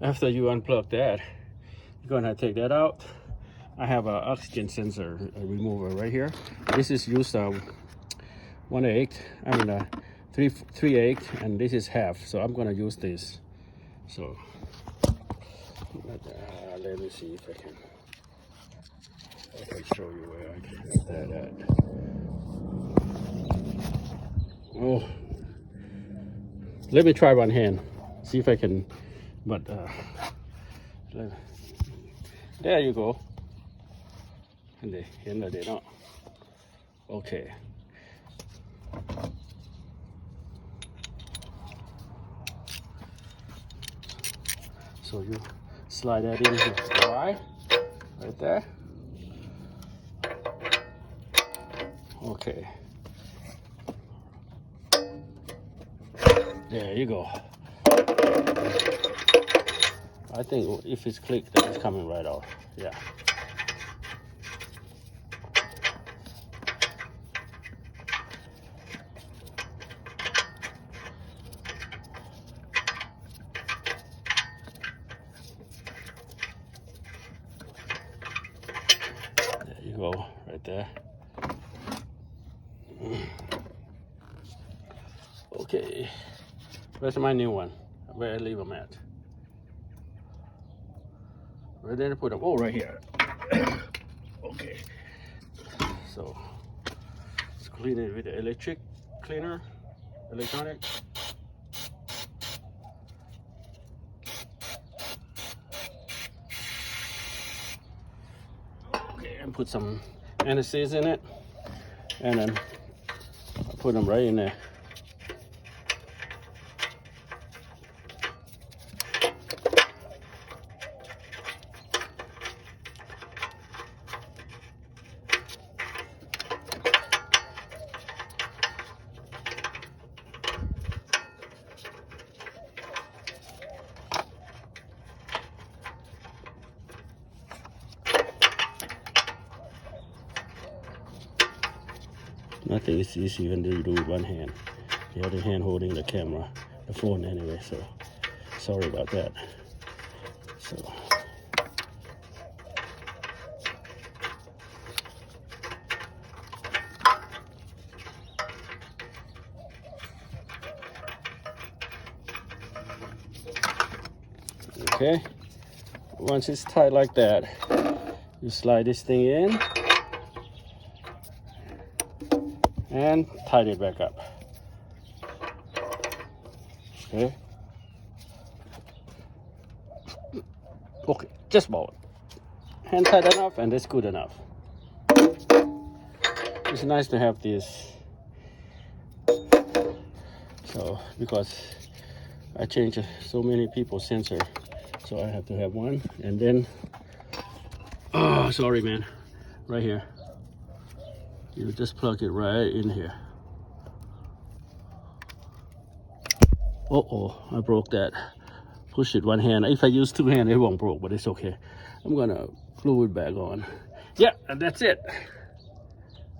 After you unplug that, you're gonna take that out. I have an oxygen sensor remover right here. This is used 1/8. I mean 3/8, and this is half. So I'm gonna use this. So let me see if I can show you where I can get that at. Oh, let me try one hand. See if I can. But there you go. And they not. Okay. So you slide that in here, right there. Okay. There you go. I think if it's clicked, then it's coming right off. Yeah. There you go, right there. Okay. Where's my new one? Where I leave them at? Where did I put them? Oh, right here. Okay. So let's clean it with the electronic. Okay, and put some anise in it, and then I put them right in there. Nothing is easy when you do with one hand. The other hand holding the camera, the phone anyway, so sorry about that. So okay, once it's tight like that, you slide this thing in and tighten it back up. Okay. Okay, just about. Hand tight enough, and that's good enough. It's nice to have this. So because I changed so many people's sensor, so I have to have one. And then, oh, sorry, man, right here. You just plug it right in here. Uh-oh, I broke that. Push it one hand. If I use two hands, it won't broke, but it's okay. I'm gonna glue it back on. Yeah, and that's it.